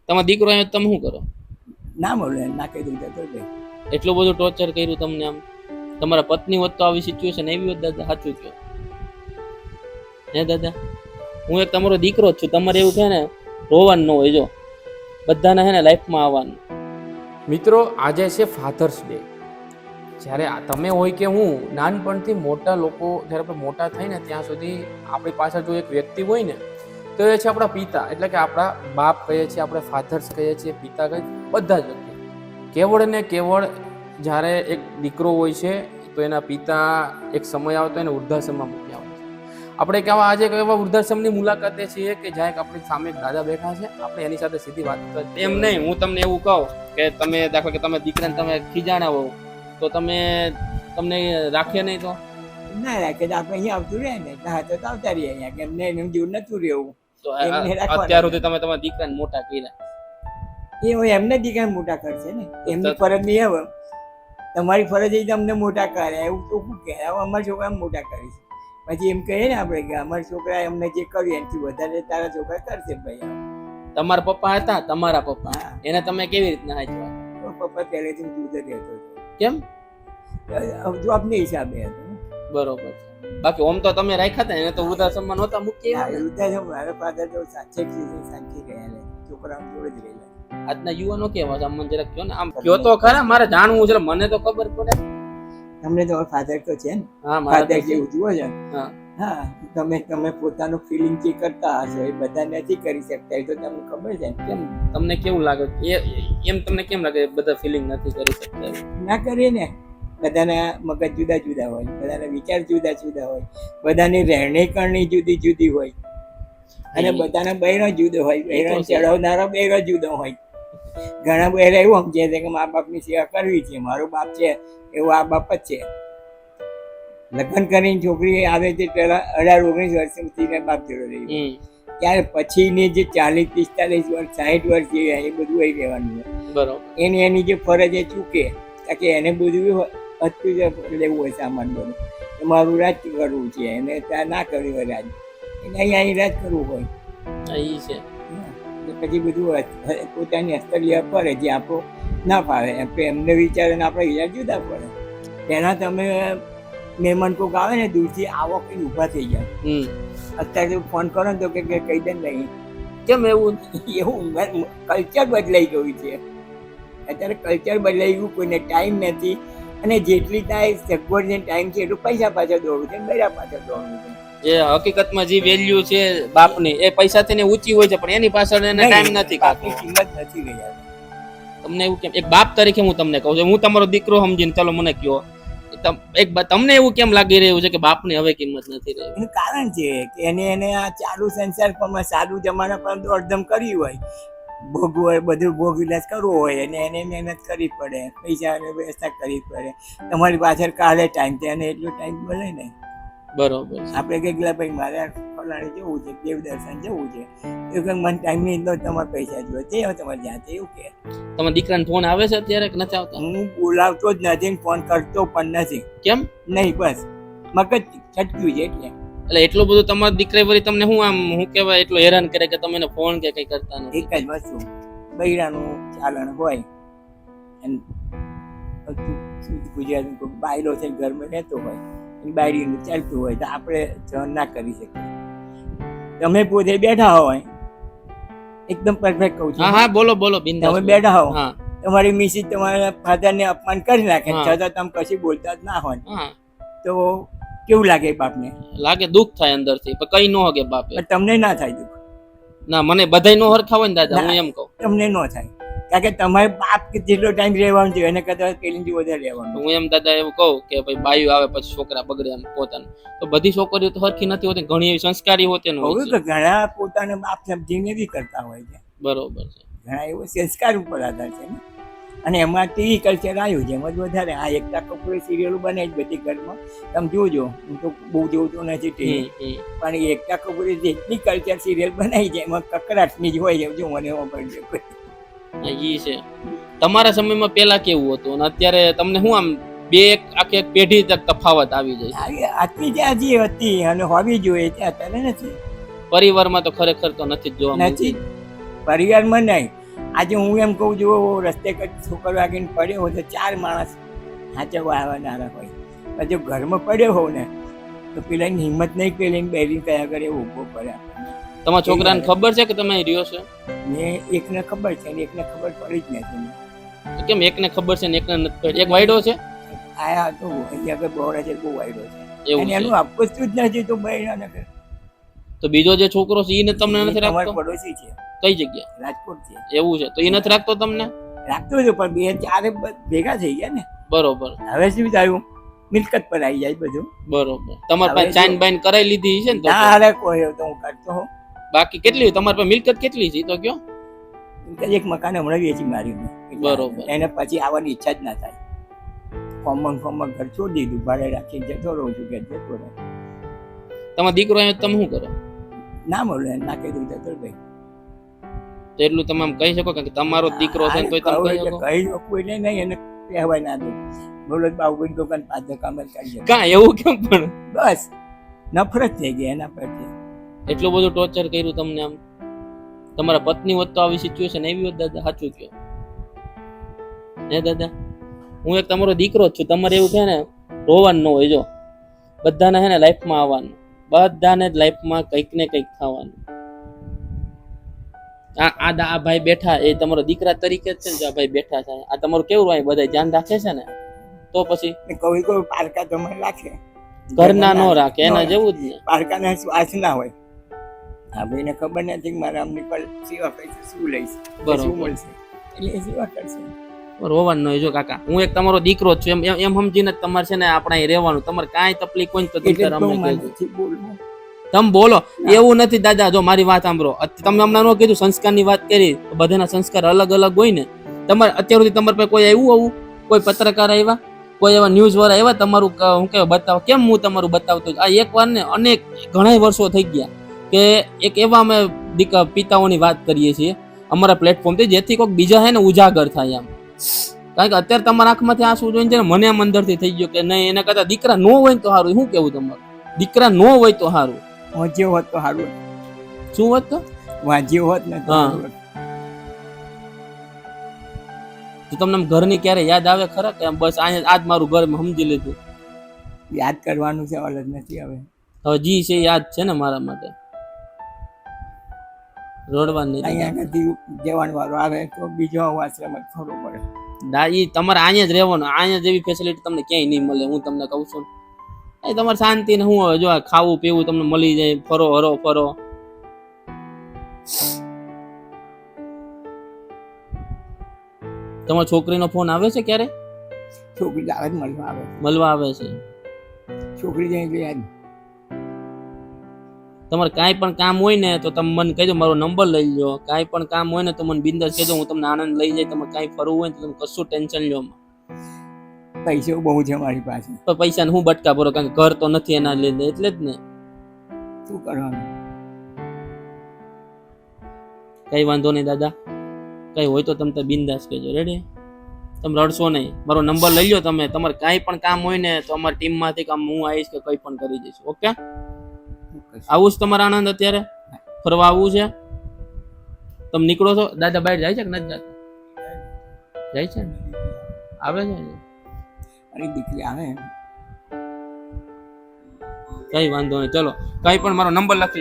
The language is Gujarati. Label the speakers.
Speaker 1: તમારો દીકરો અહીંયા તમે શું કરો?
Speaker 2: ના બોલે, ના કહી દઉં તો ભાઈ
Speaker 1: એટલું બધું ટોર્ચર કર્યું તમને? આમ તમારા પત્ની હોત તો આવી સિચ્યુએશન એવી હોત દાદા? સાચું કહો હે દાદા? હું એક તમારો દીકરો જ છું. તમારે એવું છે ને રોવાનું ન હોય. જો બધાને છે ને લાઈફમાં આવવાનું. મિત્રો, આજે છે ફાધર્સ ડે. જ્યારે તમે હોય કે હું, નાનપણથી મોટા લોકો જ્યારે આપણે મોટા થાય ને ત્યાં સુધી આપણી પાછળ જો એક વ્યક્તિ હોય ને તો એ છે આપણા પિતા. એટલે કે આપણા બાપ કહીએ છીએ, આપણે ફાધર્સ કહીએ છીએ, પિતા કહીએ, બધા જ વ્યક્તિ. કેવળ ને કેવળ જ્યારે એક દીકરો હોય છે તો એના પિતા એક સમય આવતો એને વૃદ્ધાશ્રમમાં મૂકી આવે છે. આપણે કેવા આજે એવા વૃદ્ધાશ્રમની મુલાકાતે છીએ કે જ્યાં આપણી સામે એક દાદા બેઠા છે, આપણે એની સાથે સીધી વાત કરીએ. એમ નહીં, હું તમને એવું કહું કે તમે દાખલા કે તમે દીકરાને તમે ખીજાણા હો તો તમને રાખીએ નહીં તો
Speaker 2: ના રાખે તો આપણે અહીંયા આવતું રહે ને તો આવતા રહીએ અહીંયા, કે એમને એનું જીવ નતું રહેવું.
Speaker 1: તો અત્યાર સુધી તમે તમારા દીકરાને મોટા કર્યા,
Speaker 2: એ હોય એમને દીકરાને મોટા કરશે ને, એમની ફરજ નહીં આવે. તમારી ફરજ એ તમને મોટા કરે એવું તો શું કહે? હવે અમારા છોકરાને મોટા કરીશ પછી એમ કહીએ ને આપણે કે અમારા છોકરા એમને જે કર્યું એનાથી વધારે તારા છોકરા કરશે. ભાઈ
Speaker 1: તમારા પપ્પા હતા, તમારા પપ્પા, એને તમે કેવી રીતના હાચવા?
Speaker 2: પપ્પા પહેલેથી જુદો રહેતો હતો.
Speaker 1: કેમ?
Speaker 2: જોબની હિસાબે હતો.
Speaker 1: બરોબર. બાકી ઓમ તો તમે રાખ્યા હતા, એને તો વૃદ્ધાશ્રમમાં નહોતા મૂકી.
Speaker 2: વૃદ્ધાશ્રમ મારા ફાધર તો સાચે શાંતિ ગયેલા, છોકરા જોડે જ રહેલા.
Speaker 1: આજના યુવાનો કેવા છે? આમ મને જરાક કહો ને, આમ કહો તો ખરા, મારે જાણવું છે, મને તો ખબર પડે.
Speaker 2: તમને તો ફાધર તો છે ને?
Speaker 1: હા,
Speaker 2: ફાધર જેવું જુઓ છે.
Speaker 1: હા
Speaker 2: હા, તમે પોતાનું ફિલિંગ જે કરતા હશો એ બધા નથી કરી શકતા, એ તો તમને ખબર છે ને.
Speaker 1: કેમ તમને કેવું લાગે? એમ તમને કેમ લાગે બધા ફિલિંગ નથી કરી શકતા?
Speaker 2: ના કરીએ ને, બધાના મગજ જુદા જુદા હોય, બધાના વિચાર જુદા જુદા હોય, બધાની રહેણી કરણી જુદી જુદી હોય, અને બધાના બૈરો જુદો હોય. બૈરો ચડાવનારો બૈરો જુદો હોય. ઘણા બૈરા એવું સમજે છે કે મા બાપની સેવા કરવી છે, મારો બાપ છે એવું આ બાપ જ છે. લગ્ન કરીને છોકરી આવે છે પેલા 18-19 વર્ષથી બાપ જોડે રહી, ત્યારે પછીની જે 40-45 વર્ષ 60 વર્ષ જે એ બધું અહીં રહેવાનું હોય.
Speaker 1: બરોબર.
Speaker 2: એની જે ફરજ એ ચૂકે કે એને બધું હતું લેવું હોય સામાન બધું, મારું રાજ કરવું છે, એને ત્યાં ના કર્યું હોય રાજ, એને અહીં રાજ કરવું હોય
Speaker 1: છે.
Speaker 2: પછી બધું પોતાની અસ્તર લેવા પડે, જે આપણો ના ફાવે એમને વિચારે ને આપણે વિચાર જુદા પડે. પહેલાં તમે મહેમાન કોઈક આવે ને દૂરથી, આવો કઈ ઊભા થઈ જાય. અત્યારે ફોન કરો ને તો કે કહી દે નહીં.
Speaker 1: કેમ એવું?
Speaker 2: કલ્ચર બદલાઈ ગયું છે અત્યારે. કલ્ચર બદલાઈ ગયું, કોઈને ટાઈમ નથી, અને જેટલી થાય સગવડ ને ટાઈમ છે એટલું પૈસા પાછળ દોડવું છે, બૈરા પાછળ દોડવું છે.
Speaker 1: જે હકીકતમાં જે વેલ્યુ છે બાપની એ પૈસાથી ને ઊંચી હોય છે, પણ એની પાછળ એને ટાઈમ નથી.
Speaker 2: બાપની કિંમત નથી રહી.
Speaker 1: તમને એવું કેમ? એક બાપ તરીકે હું તમને કહું છું, હું તમારો દીકરો સમજીને ચાલો મને કહો, તમને એવું કેમ લાગી રહ્યું છે કે બાપની હવે કિંમત નથી રહી?
Speaker 2: એનું કારણ છે કે એને આ ચાલુ સંસાર પર સારું જમાના પર દોડધમ કરી હોય, ભોગવું હોય, બધું ભોગ વિલાસ કરવો હોય, અને એને મહેનત કરવી પડે, પૈસાની વ્યવસ્થા કરવી પડે. તમારી પાછળ કાલે ટાઈમ છે, અને એટલો ટાઈમ મળે નહીં.
Speaker 1: બરોબર.
Speaker 2: આપણે કઈ ગયેલા ભાઈ મારે ફલાણે જવું છે, દેવ દર્શન જવું છે, એવું કંઈક મને ટાઈમ નહીં તો તમારે પૈસા જોઈએ તે હવે તમારે જાતે એવું કે.
Speaker 1: તમારા દીકરાને ફોન આવે છે અત્યારે કે નથી આવતા?
Speaker 2: હું બોલાવતો જ નથી, ફોન કરતો પણ નથી.
Speaker 1: કેમ?
Speaker 2: નહીં, બસ મગજ છટક્યું છે એટલે.
Speaker 1: એટલે એટલું બધું તમારા દીકરા વળી તમને શું આમ શું કહેવાય એટલું હેરાન કરે કે તમે એને ફોન કે કઈ કરતા નથી?
Speaker 2: એક જ વસ્તુ, બૈરાનું ચાલણ હોય, અને ગુજરાતનું કોઈ બાયલો છે ઘરમાં રહેતો હોય, બાયરીનું ચાલતું હોય તો આપણે સહન ના કરી શકીએ. તમે પોતે બેઠા હોય, એકદમ પરફેક્ટ કહું છું.
Speaker 1: હા બોલો બોલો બિંદાસ.
Speaker 2: તમે બેઠા હો,
Speaker 1: હા,
Speaker 2: તમારી મિસિસ તમારા ફાધરને અપમાન કરી નાખે, છતાં તમે કશું બોલતા જ ના હોય, તો કેવું લાગે બાપને?
Speaker 1: લાગે, દુઃખ થાય અંદરથી, પણ કઈ ન હગે બાપે.
Speaker 2: પણ તમને ના થાય દુઃખ?
Speaker 1: ના, મને બધાય નો હરખા હોય ને દાદા, હું એમ કહું.
Speaker 2: તમને ન થાય, કારણ કે તમારે બાપ જેટલો ટાઈમ રહેવાનું છે એને કરતા પેલીથી વધારે રહેવાનું.
Speaker 1: હું એમ દાદા એવું કહું કે ભાઈ બાયું આવે પછી છોકરા બગડે એમ પોતાનું, તો બધી છોકરીઓ તો હરખી નથી હોતી, ઘણી એવી સંસ્કારી હોતી
Speaker 2: ને. ઘણા પોતાના બાપ સમજીને બી કરતા હોય છે.
Speaker 1: બરોબર છે.
Speaker 2: ઘણા એવો સંસ્કાર ઉપર આધાર છે ને, અને એમાં ટીવી કલ્ચર આવ્યું છે એમાં જ વધારે. આ એકતા કપૂર સિરિયલો બને જ બધી ઘરમાં, તમે જોજો. હું તો બહુ જોતો નથી ટીવી, પણ એકતા કપૂરે જેટલી કલ્ચર સિરિયલ બનાવી છે એમાં કકડાટની જ હોય છે. જો મને એમાં પડશે
Speaker 1: ઈ છે. તમારા સમયમાં પેલા કેવું હતું અને અત્યારે તમને શું આમ બે આખી એક પેઢી તક તફાવત આવી જાય?
Speaker 2: આટલી જે હજી હતી અને હોવી જોઈએ ત્યાં અત્યારે નથી.
Speaker 1: પરિવારમાં તો ખરેખર તો નથી જ જોવા
Speaker 2: નથી. પરિવારમાં નહીં, આજે હું એમ કહું છું રસ્તે કઈ છોકરો વાગીને પડ્યો હોય તો 4 માણસ સાચવવા આવવાના હોય, પણ જો ઘરમાં પડ્યો હોવ ને તો પેલાની હિંમત નહીં પેલીને બેરી કયા કરે ઊભો પડે આપણને.
Speaker 1: તમારા છોકરાને ખબર છે કે તમે અહીં રહ્યો છો?
Speaker 2: ને એકને ખબર છે ને એકને ખબર પડી જ નથી.
Speaker 1: તો કેમ એકને ખબર છે ને એકને નથી ખબર? એક વાયડો છે
Speaker 2: આયા તો અહીંયા આગળ બોર્ડ છે, બહુ વાયડો છે
Speaker 1: એવું
Speaker 2: અને
Speaker 1: છે.
Speaker 2: એનું આપવું જ નથી તો બૈરાને કરે.
Speaker 1: તો બીજો જે છોકરો છે એને તમને નથી
Speaker 2: અમારો
Speaker 1: રાખતો?
Speaker 2: પડોશી છે,
Speaker 1: કઈ જગ્યા?
Speaker 2: રાજકોટ છે.
Speaker 1: એવું છે તો એ નથી રાખતો તમને?
Speaker 2: રાખતો હતો પણ 2-4 ભેગા થઈ ગયા ને.
Speaker 1: બરોબર
Speaker 2: હવે શું થયું, મિલકત પર આવી જાય બધું.
Speaker 1: બરોબર. તમારી પાસે
Speaker 2: હવે
Speaker 1: ચાઇન
Speaker 2: જો-
Speaker 1: બાઈન કરાવી લીધી છે ને તો?
Speaker 2: ના અરે કોઈ તો હું કરતો હોઉં.
Speaker 1: બાકી કેટલી તમારી પાસે મિલકત કેટલી છે ઈ તો કયો?
Speaker 2: એક મકાન હમણાં વેચી માર્યું મેં.
Speaker 1: બરોબર.
Speaker 2: એને પછી આવવાની ઈચ્છા જ ના થાય. કોમન ઘર છોડી દીધું, ભાડે રાખીને જતો રહું છું કે જતો રહું.
Speaker 1: તમારો દીકરો અહીંયા તમે શું કરો?
Speaker 2: ના મળે ના કીધું જતો ભાઈ.
Speaker 1: તો એટલું તમે આમ કહી શકો કે તમારો દીકરો છે ને તોય તમે કહી શકો?
Speaker 2: કહી શકું એટલે નહીં, એને કહેવાય ના દઉં. બોલો બાબુની દુકાન પાસે કામ જ કરી શકે.
Speaker 1: કાં એવું કેમ પણ?
Speaker 2: બસ નફરત થઈ ગઈ એના પરથી.
Speaker 1: એટલું બધું ટોર્ચર કર્યું તમને આમ? તમારા પત્ની હોત તો આવી સિચ્યુએશન એવી હોત દાદા? સાચું કયો હે દાદા? હું એક તમારો દીકરો જ છું, તમારે એવું છે ને રોવાનું ન હોય. જો બધાને છે ને લાઈફમાં આવવાનું, બધાને જ લાઈફમાં કંઈક ને કંઈક થવાનું. આ ભાઈ બેઠા એ તમારો દીકરા તરીકે જ છે ને, જે આ ભાઈ બેઠા છે આ તમારું કેવું હોય, બધા ધ્યાન રાખે છે ને? તો પછી
Speaker 2: કોઈ પારકા તમે રાખે,
Speaker 1: ઘરના નો રાખે, એના જેવું જ ને.
Speaker 2: પારકાના શ્વાસ ના હોય. હા ભાઈને ખબર નથી કે મારા આમની પર સેવા કઈ શું લઈશ,
Speaker 1: બરોબર.
Speaker 2: શું મળશે, એટલે એ સેવા કરશે.
Speaker 1: રોવાનું ન હોય. જો કાકા હું એક તમારો દીકરો જ છું, એમ સમજીને જ તમારે છે ને આપણે અહીં રહેવાનું. તમારે કાંઈ તકલીફ હોય ને તો
Speaker 2: એટલે
Speaker 1: અમને
Speaker 2: બહુ
Speaker 1: કહેજો.
Speaker 2: માનથી બોલવું.
Speaker 1: તમે બોલો એવું નથી દાદા. જો મારી વાત સાંભળો, તમે હમણાં નો કીધું સંસ્કારની વાત કરી, તો બધાના સંસ્કાર અલગ અલગ હોય ને. તમારે અત્યાર સુધી તમારે પાસે કોઈ આવ્યું આવું, કોઈ પત્રકાર આવ્યા, કોઈ એવા ન્યૂઝ વાળા આવ્યા તમારું હું કહેવાય બતાવો? કેમ હું તમારું બતાવતો? આ એક વાર ને અનેક ઘણા વર્ષો થઈ ગયા કે એક એવા અમે પિતાઓની વાત કરીએ છીએ અમારા પ્લેટફોર્મથી, જેથી કોઈક બીજા છે ને ઉજાગર થાય એમ. કારણ કે અત્યારે તમારા આંખમાંથી આંસુ જોઈને છે ને મને આમ અંદરથી થઈ ગયો કે નહીં, એના કરતા દીકરા નો હોય ને તો સારું. શું કેવું તમારું? દીકરા નો હોય તો સારું.
Speaker 2: વાંચ્યો હોત તો સારું.
Speaker 1: શું વાત? તો
Speaker 2: વાંચ્યો હોત ને તો
Speaker 1: હા.
Speaker 2: સારું હોત.
Speaker 1: તો તમને આમ ઘરની ક્યારે યાદ આવે ખરા કે આમ બસ આજ મારું ઘર મેં સમજી લીધું?
Speaker 2: યાદ કરવાનું છે, અલગ નથી હવે.
Speaker 1: હવે જી છે યાદ છે ને મારા માટે. રોડવાની
Speaker 2: અહીંયા આગળથી જવાનું વાળો આવે તો બીજો આશ્રમ જ થોડો પડે.
Speaker 1: ઈ તમારે અહીંયા જ રહેવાનું. અહીંયા જેવી ફેસિલિટી તમને ક્યાંય નહીં મળે, હું તમને કહું છું. એ તમારે શાંતિ ને શું હવે, જો આ ખાવું પીવું તમને મળી જાય, ફરો હરો ફરો. તમારી છોકરીનો ફોન આવે છે ક્યારે?
Speaker 2: છોકરી આવે જ મળવા આવે.
Speaker 1: મળવા આવે છે?
Speaker 2: છોકરી જાય એટલે યાદ.
Speaker 1: તમારે કાંઈ પણ કામ હોય ને તો તમે મને કહેજો, મારો નંબર લઈ લો. કાંઈ પણ કામ હોય ને તો મને બિંદાસ કહેજો, હું તમને આનંદ લઈ જાય. તમારે કાંઈ ફરવું હોય ને તો તમે કશું ટેન્શન લો.
Speaker 2: પૈસો બહુ છે મારી પાસે.
Speaker 1: પણ પૈસાને હું બટકા ભરો, કારણ કે ઘર તો નથી એના લીધે, એટલે જ ને.
Speaker 2: શું કરવાનું?
Speaker 1: કઈ વાંધો નહીં દાદા, કઈ હોય તો તમે બિંદાસ કહેજો. રેડી? તમે રડશો નહીં. મારો નંબર લઈ લો તમે. તમારે કાંઈ પણ કામ હોય ને તો અમારી ટીમમાંથી કામ હું આવીશ કે કંઈ પણ કરી દઈશ. ઓકે? આવું જ તમારે આનંદ અત્યારે ફરવા આવવું છે? તમે નીકળો છો? દાદા બહાર જાય છે કે નથી જતા? જાય છે ને? આવે છે ને?
Speaker 2: મારી દીકરી આવે.
Speaker 1: કઈ વાંધો નહીં. ચલો, કઈ પણ મારો નંબર લખી